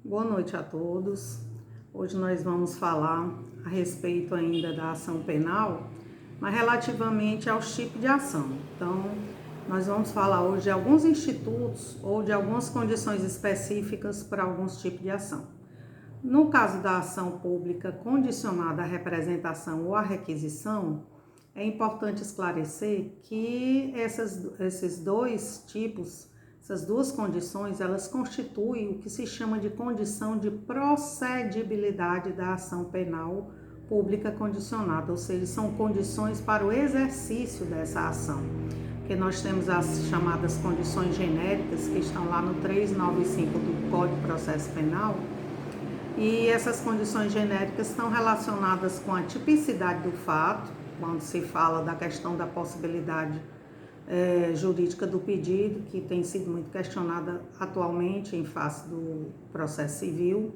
Boa noite a todos. Hoje nós vamos falar a respeito ainda da ação penal, mas relativamente aos tipos de ação. Então, nós vamos falar hoje de alguns institutos ou de algumas condições específicas para alguns tipos de ação. No caso da ação pública condicionada à representação ou à requisição, é importante esclarecer que esses dois tipos, essas duas condições, elas constituem o que se chama de condição de procedibilidade da ação penal pública condicionada, ou seja, são condições para o exercício dessa ação. Porque nós temos as chamadas condições genéricas, que estão lá no 395 do Código de Processo Penal, e essas condições genéricas estão relacionadas com a tipicidade do fato, quando se fala da questão da possibilidade jurídica do pedido, que tem sido muito questionada atualmente em face do processo civil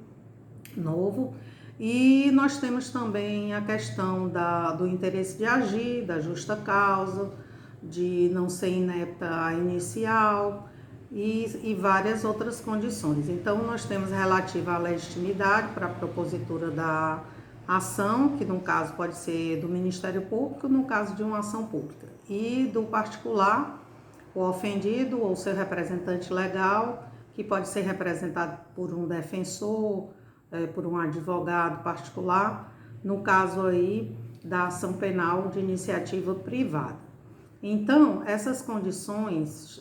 novo. E nós temos também a questão do interesse de agir, da justa causa, de não ser inepta a inicial e várias outras condições. Então, nós temos relativa à legitimidade para a propositura da ação, que no caso pode ser do Ministério Público, no caso de uma ação pública, e do particular, o ofendido ou seu representante legal, que pode ser representado por um defensor, por um advogado particular, no caso aí da ação penal de iniciativa privada. Então, essas condições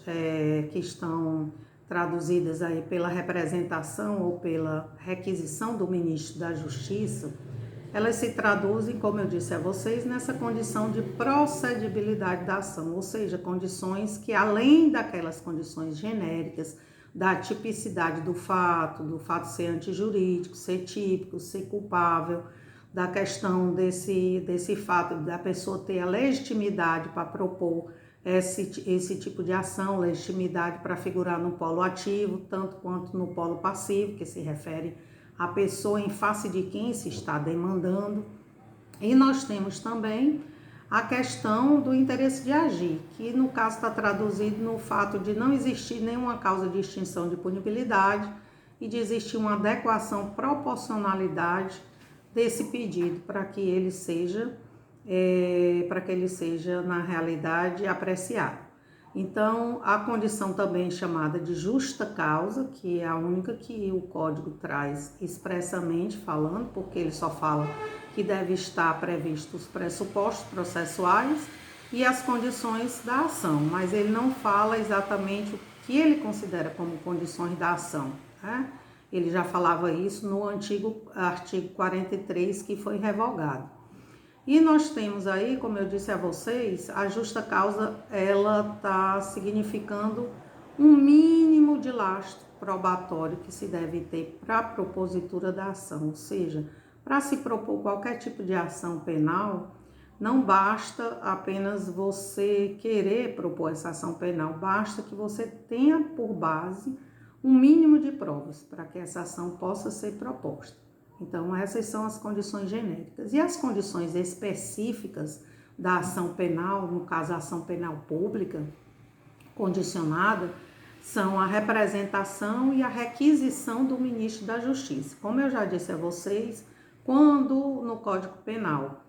que estão traduzidas aí pela representação ou pela requisição do ministro da Justiça, elas se traduzem, como eu disse a vocês, nessa condição de procedibilidade da ação, ou seja, condições que, além daquelas condições genéricas, da tipicidade do fato ser antijurídico, ser típico, ser culpável, da questão desse fato da pessoa ter a legitimidade para propor esse tipo de ação, legitimidade para figurar no polo ativo, tanto quanto no polo passivo, que se refere à pessoa em face de quem se está demandando. E nós temos também a questão do interesse de agir, que no caso está traduzido no fato de não existir nenhuma causa de extinção de punibilidade e de existir uma adequação, proporcionalidade desse pedido para que ele seja na realidade apreciado. Então, a condição também chamada de justa causa, que é a única que o Código traz expressamente falando, porque ele só fala que deve estar previstos os pressupostos processuais e as condições da ação, mas ele não fala exatamente o que ele considera como condições da ação, né? Ele já falava isso no antigo artigo 43, que foi revogado. E nós temos aí, como eu disse a vocês, a justa causa, ela está significando um mínimo de lastro probatório que se deve ter para a propositura da ação, ou seja, para se propor qualquer tipo de ação penal, não basta apenas você querer propor essa ação penal, basta que você tenha por base um mínimo de provas para que essa ação possa ser proposta. Então, essas são as condições genéricas. E as condições específicas da ação penal, no caso a ação penal pública condicionada, são a representação e a requisição do ministro da Justiça. Como eu já disse a vocês, quando no Código Penal,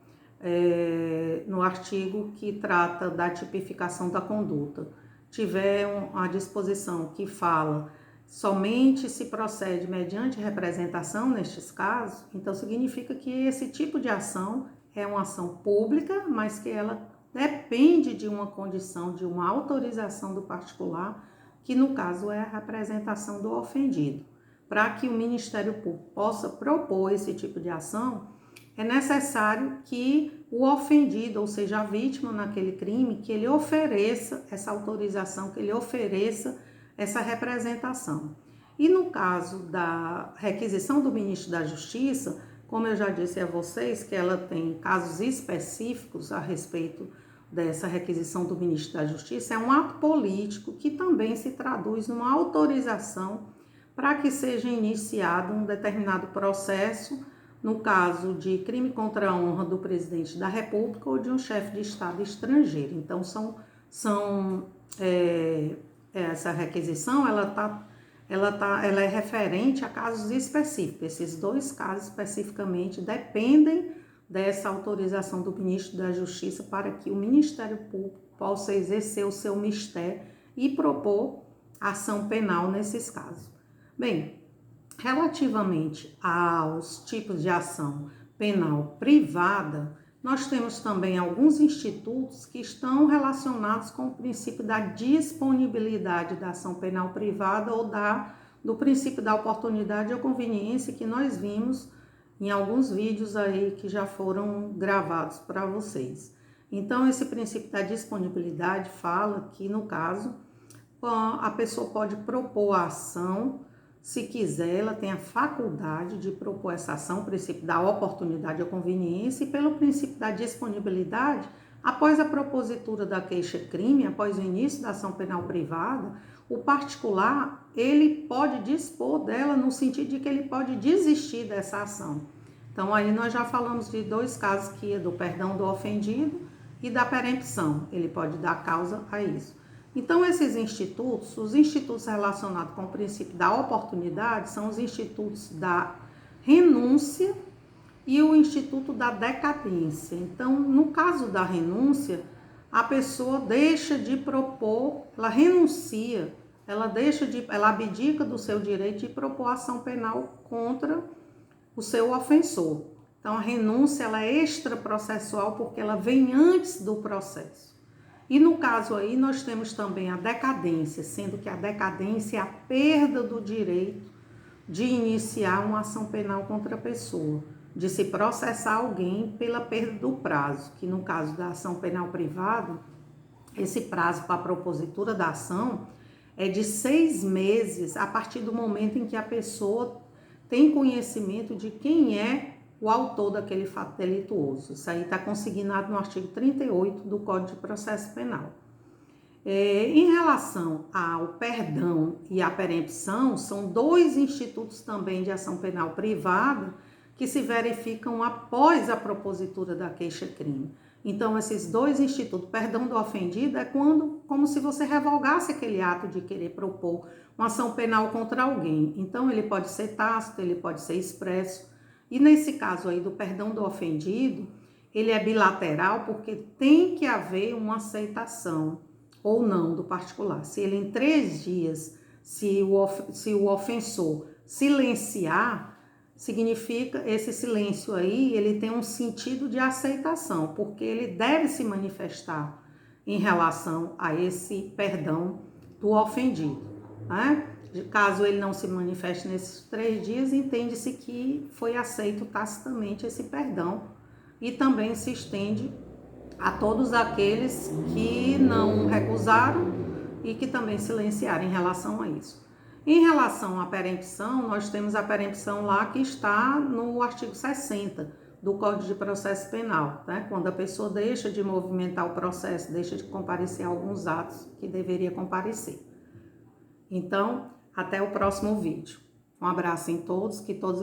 no artigo que trata da tipificação da conduta, tiver a disposição que fala somente se procede mediante representação nestes casos, então significa que esse tipo de ação é uma ação pública, mas que ela depende de uma condição, de uma autorização do particular, que no caso é a representação do ofendido. Para que o Ministério Público possa propor esse tipo de ação, é necessário que o ofendido, ou seja, a vítima naquele crime, que ele ofereça essa autorização, que ele ofereça essa representação. E no caso da requisição do ministro da Justiça, como eu já disse a vocês, que ela tem casos específicos a respeito dessa requisição do ministro da Justiça, é um ato político que também se traduz numa autorização para que seja iniciado um determinado processo, no caso de crime contra a honra do presidente da República ou de um chefe de Estado estrangeiro. Então, essa requisição, ela está ela é referente a casos específicos. Esses 2 casos especificamente dependem dessa autorização do ministro da Justiça para que o Ministério Público possa exercer o seu mistério e propor ação penal nesses casos. Bem, relativamente aos tipos de ação penal privada, nós temos também alguns institutos que estão relacionados com o princípio da disponibilidade da ação penal privada ou do princípio da oportunidade ou conveniência que nós vimos em alguns vídeos aí que já foram gravados para vocês. Então, esse princípio da disponibilidade fala que, no caso, a pessoa pode propor a ação, se quiser, ela tem a faculdade de propor essa ação, o princípio da oportunidade ou conveniência, e pelo princípio da disponibilidade, após a propositura da queixa-crime, após o início da ação penal privada, o particular, ele pode dispor dela no sentido de que ele pode desistir dessa ação. Então, aí nós já falamos de 2 casos, que é do perdão do ofendido e da perempção. Ele pode dar causa a isso. Então, esses institutos, os institutos relacionados com o princípio da oportunidade, são os institutos da renúncia e o instituto da decadência. Então, no caso da renúncia, a pessoa deixa de propor, ela renuncia, ela abdica do seu direito de propor ação penal contra o seu ofensor. Então, a renúncia ela é extraprocessual porque ela vem antes do processo. E no caso aí, nós temos também a decadência, sendo que a decadência é a perda do direito de iniciar uma ação penal contra a pessoa, de se processar alguém pela perda do prazo, que no caso da ação penal privada, esse prazo para a propositura da ação é de 6 meses a partir do momento em que a pessoa tem conhecimento de quem é o autor daquele fato delituoso. Isso aí está consignado no artigo 38 do Código de Processo Penal. Em relação ao perdão e à perempção, são 2 institutos também de ação penal privada que se verificam após a propositura da queixa-crime. Então, esses 2 institutos, perdão do ofendido é como se você revogasse aquele ato de querer propor uma ação penal contra alguém. Então, ele pode ser tácito, ele pode ser expresso. E nesse caso aí do perdão do ofendido, ele é bilateral porque tem que haver uma aceitação ou não do particular. Se ele em 3 dias, se o ofensor silenciar, significa esse silêncio aí, ele tem um sentido de aceitação, porque ele deve se manifestar em relação a esse perdão do ofendido, né? Caso ele não se manifeste nesses 3 dias, entende-se que foi aceito tacitamente esse perdão e também se estende a todos aqueles que não recusaram e que também silenciaram em relação a isso. Em relação à perempção, nós temos a perempção lá que está no artigo 60 do Código de Processo Penal, né? Quando a pessoa deixa de movimentar o processo, deixa de comparecer a alguns atos que deveria comparecer. Então, até o próximo vídeo. Um abraço em todos, que todos